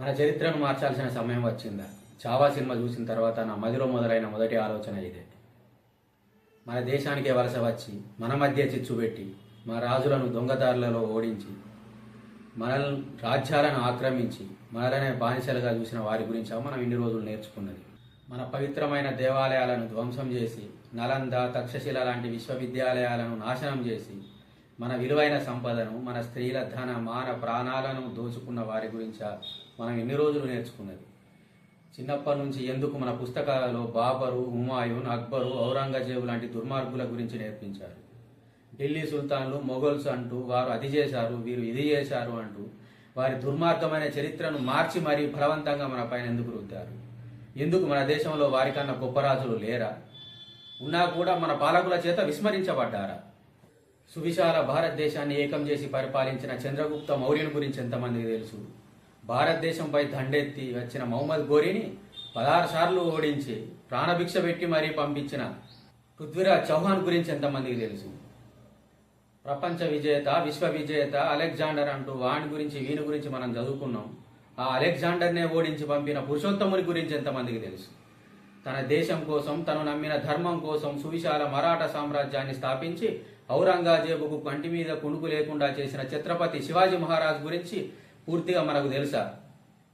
మన చరిత్రను మార్చాల్సిన సమయం వచ్చిందా? చావా సినిమా చూసిన తర్వాత నా మదిలో మొదలైన మొదటి ఆలోచన ఇదే. మన దేశానికే వలస వచ్చి మన మధ్య చిచ్చు పెట్టి మన రాజులను దొంగదారులలో ఓడించి మన రాజ్యాలను ఆక్రమించి మనలనే బానిసలుగా చూసిన వారి గురించి మనం ఇన్ని రోజులు నేర్చుకున్నది. మన పవిత్రమైన దేవాలయాలను ధ్వంసం చేసి నలంద, తక్షశిల లాంటి విశ్వవిద్యాలయాలను నాశనం చేసి మన విలువైన సంపదను, మన స్త్రీల ధన మాన ప్రాణాలను దోచుకున్న వారి గురించి మనం ఎన్ని రోజులు నేర్చుకున్నది. చిన్నప్పటి నుంచి ఎందుకు మన పుస్తకాలలో బాబరు, హుమాయూన్, అక్బరు, ఔరంగజేబు లాంటి దుర్మార్గుల గురించి నేర్పించారు. ఢిల్లీ సుల్తాన్లు, మొఘల్స్ అంటూ వారు అది చేశారు, వీరు ఇది చేశారు అంటూ వారి దుర్మార్గమైన చరిత్రను మార్చి మరీ బలవంతంగా మన పైన ఎందుకు రుద్దారు? ఎందుకు మన దేశంలో వారికన్నా గొప్ప రాజులు లేరా? ఉన్నా కూడా మన పాలకుల చేత విస్మరించబడ్డారా? సువిశాల భారతదేశాన్ని ఏకం చేసి పరిపాలించిన చంద్రగుప్త మౌర్యుని గురించి ఎంతమందికి తెలుసు? భారతదేశంపై దండెత్తి వచ్చిన మహమ్మద్ ఘోరీని 16 సార్లు ఓడించి ప్రాణభిక్ష పెట్టి మరీ పంపించిన పృథ్వీరాజ్ చౌహాన్ గురించి ఎంతమందికి తెలుసు? ప్రపంచ విజేత, విశ్వ విజేత అలెగ్జాండర్ అంటూ వాని గురించి వీని గురించి మనం చదువుకున్నాం. ఆ అలెగ్జాండర్నే ఓడించి పంపిన పురుషోత్తముని గురించి ఎంతమందికి తెలుసు? తన దేశం కోసం, తను నమ్మిన ధర్మం కోసం సువిశాల మరాఠా సామ్రాజ్యాన్ని స్థాపించి ఔరంగజేబుకు కంటి మీద కునుకు లేకుండా చేసిన ఛత్రపతి శివాజీ మహారాజ్ గురించి పూర్తిగా మనకు తెలుసా?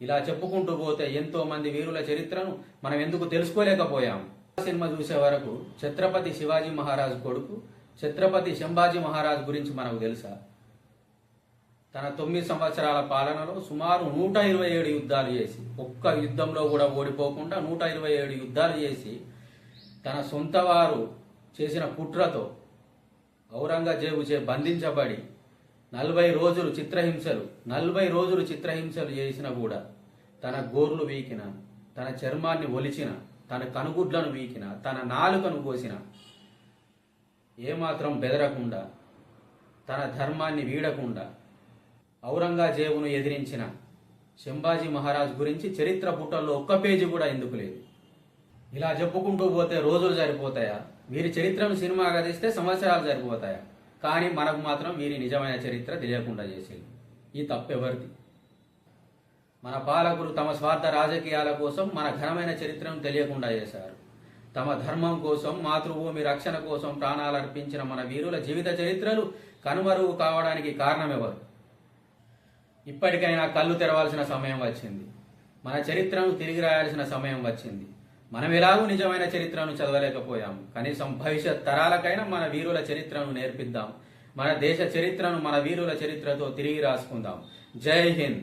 ఇలా చెప్పుకుంటూ పోతే ఎంతో మంది వీరుల చరిత్రను మనం ఎందుకు తెలుసుకోలేకపోయాం? సినిమా చూసే వరకు ఛత్రపతి శివాజీ మహారాజ్ కొడుకు ఛత్రపతి సంభాజీ మహారాజ్ గురించి మనకు తెలుసా? తన 9 సంవత్సరాల పాలనలో సుమారు 127 యుద్ధాలు చేసి, ఒక్క యుద్ధంలో కూడా ఓడిపోకుండా 127 యుద్ధాలు చేసి, తన సొంత వారు చేసిన కుట్రతో ఔరంగజేబుచే బంధించబడి 40 రోజులు చిత్రహింసలు చేసినా కూడా తన గోర్లు వీకిన, తన చర్మాన్ని ఒలిచిన, తన కనుగుడ్లను వీకిన, తన నాలుకను కోసిన ఏమాత్రం బెదరకుండా, తన ధర్మాన్ని వీడకుండా ఔరంగజేబును ఎదిరించిన సంభాజీ మహారాజ్ గురించి చరిత్ర పుటల్లో ఒక్క పేజీ కూడా ఎందుకు లేదు? ఇలా చెప్పుకుంటూ పోతే రోజులు సరిపోతాయా? వీరి చరిత్రను సినిమాగా తీస్తే సంవత్సరాలు సరిపోతాయా? కానీ మనకు మాత్రం వీరి నిజమైన చరిత్ర తెలియకుండా చేసేది. ఈ తప్పెవరిది? మన పాలకులు తమ స్వార్థ రాజకీయాల కోసం మన ఘనమైన చరిత్రను తెలియకుండా చేశారు. తమ ధర్మం కోసం, మాతృభూమి రక్షణ కోసం ప్రాణాలు అర్పించిన మన వీరుల జీవిత చరిత్రలు కనుమరుగు కావడానికి కారణమెవరు? ఇప్పటికైనా కళ్ళు తెరవాల్సిన సమయం వచ్చింది. మన చరిత్రను తిరిగి రాయాల్సిన సమయం వచ్చింది. మనం ఎలాగూ నిజమైన చరిత్రను చదవలేకపోయాము. కనీసం భవిష్యత్ తరాలకైనా మన వీరుల చరిత్రను నేర్పిద్దాం. మన దేశ చరిత్రను మన వీరుల చరిత్రతో తిరిగి రాసుకుందాం. జై హింద్.